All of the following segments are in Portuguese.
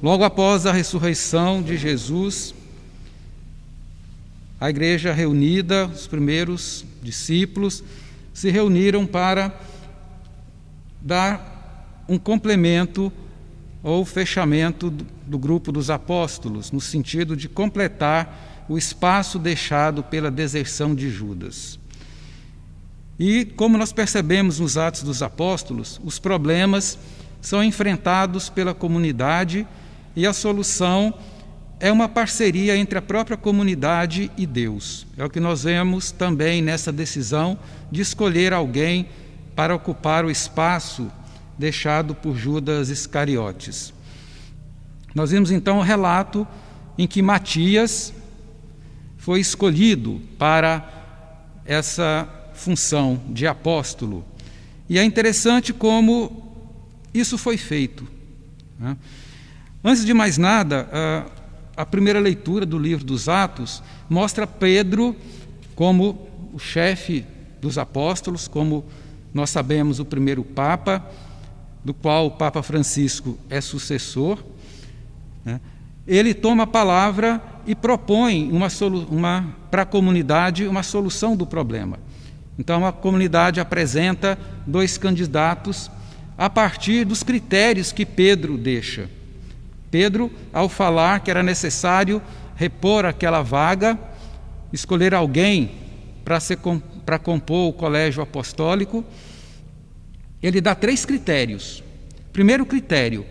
Logo após a ressurreição de Jesus, a igreja reunida, os primeiros discípulos, se reuniram para dar um complemento ou fechamento do grupo dos apóstolos, no sentido de completar o espaço deixado pela deserção de Judas. E, como nós percebemos nos Atos dos Apóstolos, os problemas são enfrentados pela comunidade e a solução é uma parceria entre a própria comunidade e Deus. É o que nós vemos também nessa decisão de escolher alguém para ocupar o espaço deixado por Judas Iscariotes. Nós vimos então o relato em que Matias foi escolhido para essa função de apóstolo. E é interessante como isso foi feito, né? Antes de mais nada, a primeira leitura do livro dos Atos mostra Pedro como o chefe dos apóstolos, como nós sabemos, o primeiro Papa, do qual o Papa Francisco é sucessor, né? Ele toma a palavra e propõe para a comunidade uma solução do problema. Então a comunidade apresenta 2 candidatos a partir dos critérios que Pedro deixa. Pedro, ao falar que era necessário repor aquela vaga, escolher alguém para compor o colégio apostólico, ele dá 3 critérios. Primeiro critério,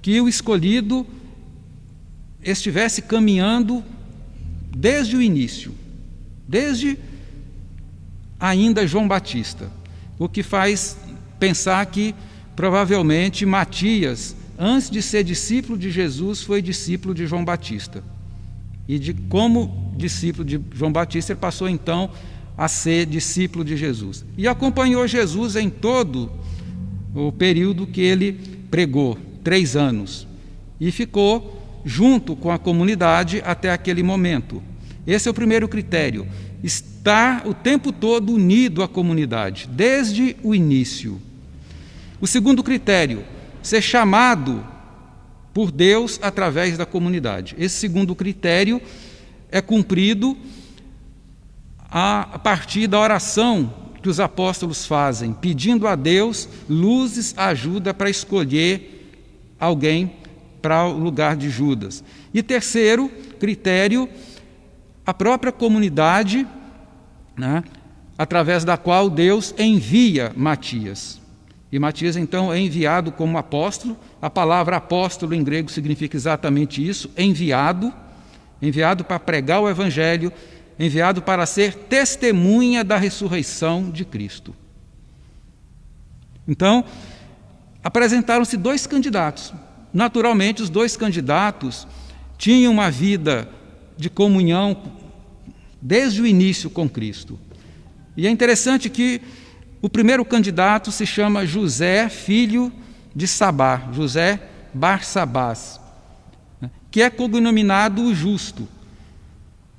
que o escolhido estivesse caminhando desde o início, desde ainda João Batista, o que faz pensar que provavelmente Matias, antes de ser discípulo de Jesus, foi discípulo de João Batista. E como discípulo de João Batista, ele passou então a ser discípulo de Jesus. E acompanhou Jesus em todo o período que ele pregou, 3 anos. E ficou junto com a comunidade até aquele momento. Esse é o primeiro critério, estar o tempo todo unido à comunidade, desde o início. O segundo critério, ser chamado por Deus através da comunidade. Esse segundo critério é cumprido a partir da oração que os apóstolos fazem, pedindo a Deus luzes, ajuda para escolher alguém para o lugar de Judas. E terceiro critério, a própria comunidade, né, através da qual Deus envia Matias. E Matias, então, é enviado como apóstolo. A palavra apóstolo em grego significa exatamente isso, enviado para pregar o evangelho, enviado para ser testemunha da ressurreição de Cristo. Então, apresentaram-se 2 candidatos. Naturalmente, os 2 candidatos tinham uma vida de comunhão desde o início com Cristo. E é interessante que o primeiro candidato se chama José, filho de Sabá, José Barsabás, que é cognominado o justo.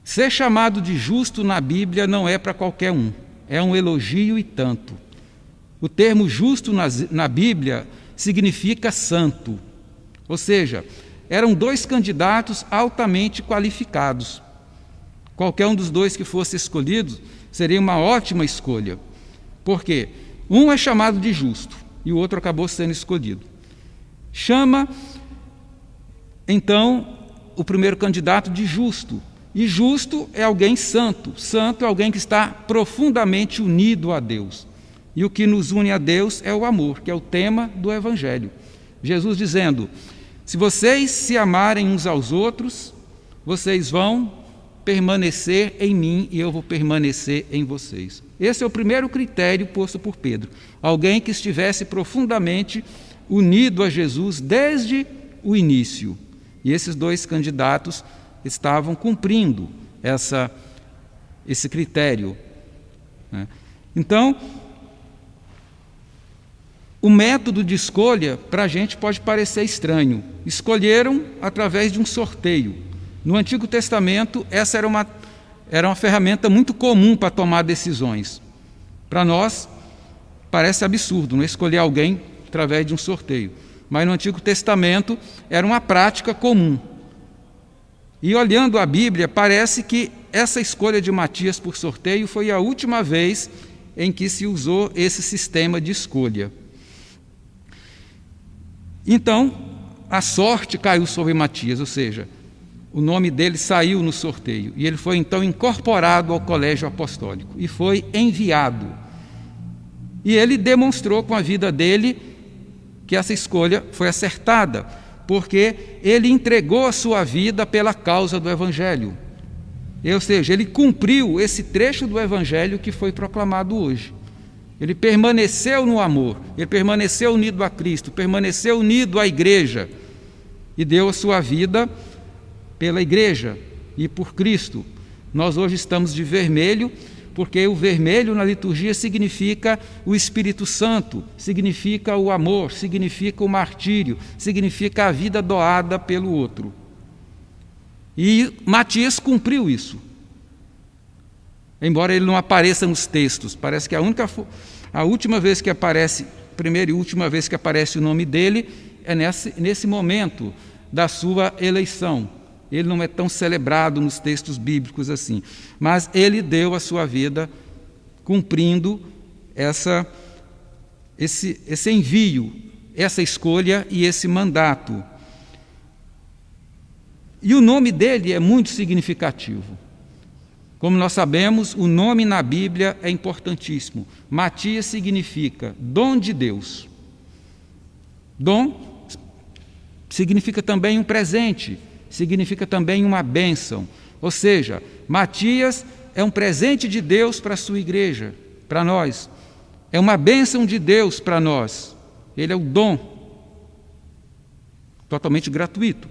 Ser chamado de justo na Bíblia não é para qualquer um, é um elogio e tanto. O termo justo na Bíblia significa santo, ou seja, eram 2 candidatos altamente qualificados. Qualquer um dos 2 que fosse escolhido seria uma ótima escolha. Por quê? Um é chamado de justo e o outro acabou sendo escolhido. Chama, então, o primeiro candidato de justo. E justo é alguém santo. Santo é alguém que está profundamente unido a Deus. E o que nos une a Deus é o amor, que é o tema do Evangelho. Jesus dizendo: se vocês se amarem uns aos outros, vocês vão permanecer em mim e eu vou permanecer em vocês. Esse é o primeiro critério posto por Pedro. Alguém que estivesse profundamente unido a Jesus desde o início. E esses 2 candidatos estavam cumprindo esse critério, né? Então, o método de escolha para a gente pode parecer estranho. Escolheram através de um sorteio. No Antigo Testamento, essa era uma ferramenta muito comum para tomar decisões. Para nós, parece absurdo, não escolher alguém através de um sorteio. mas no Antigo Testamento era uma prática comum. E olhando a Bíblia, parece que essa escolha de Matias por sorteio foi a última vez em que se usou esse sistema de escolha. Então, a sorte caiu sobre Matias, ou seja, o nome dele saiu no sorteio, e ele foi então incorporado ao colégio apostólico e foi enviado. E ele demonstrou com a vida dele que essa escolha foi acertada, porque ele entregou a sua vida pela causa do Evangelho. Ou seja, ele cumpriu esse trecho do Evangelho que foi proclamado hoje. Ele permaneceu no amor, ele permaneceu unido a Cristo, permaneceu unido à igreja e deu a sua vida pela igreja e por Cristo. Nós hoje estamos de vermelho, porque o vermelho na liturgia significa o Espírito Santo, significa o amor, significa o martírio, significa a vida doada pelo outro. E Matias cumpriu isso. Embora ele não apareça nos textos, parece que a última vez que aparece, primeira e última vez que aparece o nome dele, é nesse momento da sua eleição. Ele não é tão celebrado nos textos bíblicos assim, mas ele deu a sua vida cumprindo esse envio, essa escolha e esse mandato. E o nome dele é muito significativo. Como nós sabemos, o nome na Bíblia é importantíssimo. Matias significa dom de Deus. Dom significa também um presente, significa também uma bênção. Ou seja, Matias é um presente de Deus para a sua igreja, para nós. É uma bênção de Deus para nós. Ele é o dom, totalmente gratuito.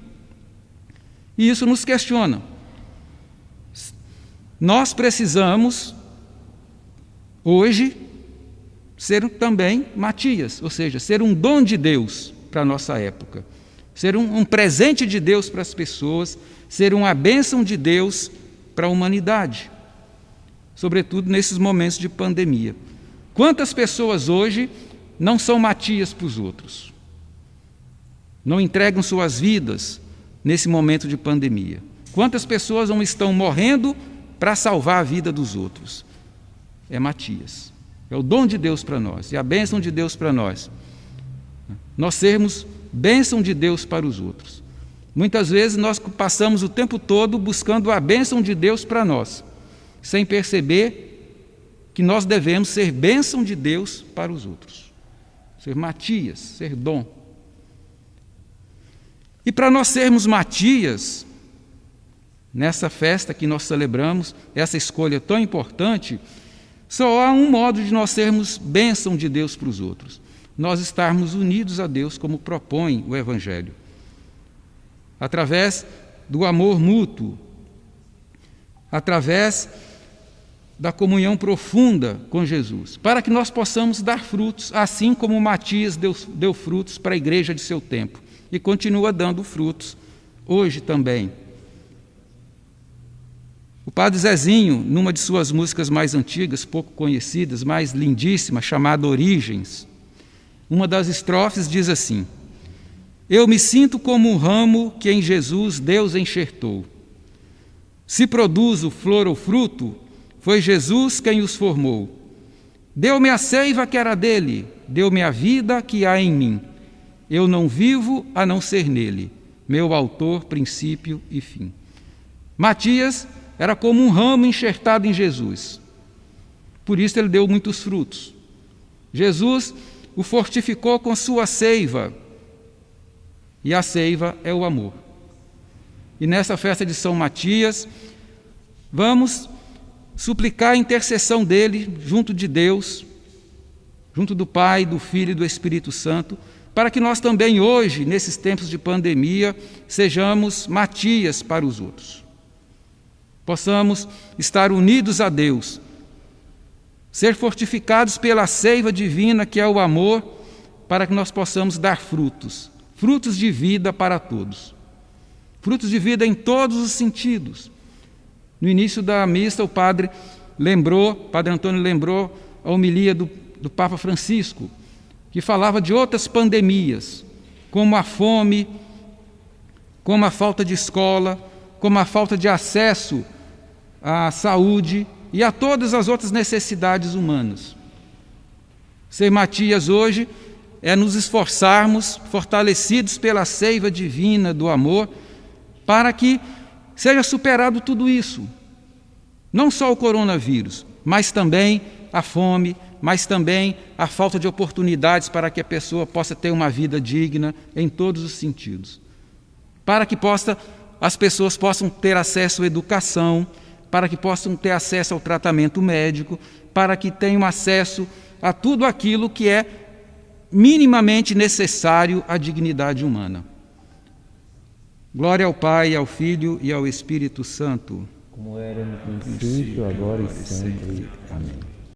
E isso nos questiona. Nós precisamos, hoje, ser também Matias, ou seja, ser um dom de Deus para a nossa época. Ser um presente de Deus para as pessoas, ser uma bênção de Deus para a humanidade, sobretudo nesses momentos de pandemia. Quantas pessoas hoje não são Matias para os outros? Não entregam suas vidas nesse momento de pandemia? Quantas pessoas não estão morrendo para salvar a vida dos outros? É Matias. É o dom de Deus para nós, e a bênção de Deus para nós. Nós sermos bênção de Deus para os outros. Muitas vezes nós passamos o tempo todo buscando a bênção de Deus para nós, sem perceber que nós devemos ser bênção de Deus para os outros. Ser Matias, ser dom. E para nós sermos Matias, nessa festa que nós celebramos, essa escolha tão importante, só há um modo de nós sermos bênção de Deus para os outros: nós estarmos unidos a Deus, como propõe o Evangelho, através do amor mútuo, através da comunhão profunda com Jesus, para que nós possamos dar frutos, assim como Matias deu frutos para a igreja de seu tempo, e continua dando frutos hoje também. O padre Zezinho, numa de suas músicas mais antigas, pouco conhecidas, mas lindíssima, chamada Origens, uma das estrofes diz assim: eu me sinto como um ramo que em Jesus Deus enxertou. Se produzo flor ou fruto, foi Jesus quem os formou. Deu-me a seiva que era dele, deu-me a vida que há em mim. Eu não vivo a não ser nele, meu autor, princípio e fim. Matias era como um ramo enxertado em Jesus. Por isso ele deu muitos frutos. Jesus o fortificou com sua seiva, e a seiva é o amor. E nessa festa de São Matias, vamos suplicar a intercessão dele junto de Deus, junto do Pai, do Filho e do Espírito Santo, para que nós também hoje, nesses tempos de pandemia, sejamos Matias para os outros. Possamos estar unidos a Deus, ser fortificados pela seiva divina que é o amor, para que nós possamos dar frutos, frutos de vida para todos, frutos de vida em todos os sentidos. No início da missa, o Padre Antônio lembrou a homilia do Papa Francisco, que falava de outras pandemias, como a fome, como a falta de escola, como a falta de acesso à saúde e a todas as outras necessidades humanas. Ser Matias hoje é nos esforçarmos, fortalecidos pela seiva divina do amor, para que seja superado tudo isso. Não só o coronavírus, mas também a fome, mas também a falta de oportunidades para que a pessoa possa ter uma vida digna em todos os sentidos. Para que as pessoas possam ter acesso à educação, para que possam ter acesso ao tratamento médico, para que tenham acesso a tudo aquilo que é minimamente necessário à dignidade humana. Glória ao Pai, ao Filho e ao Espírito Santo. Como era no princípio, agora e sempre. Amém.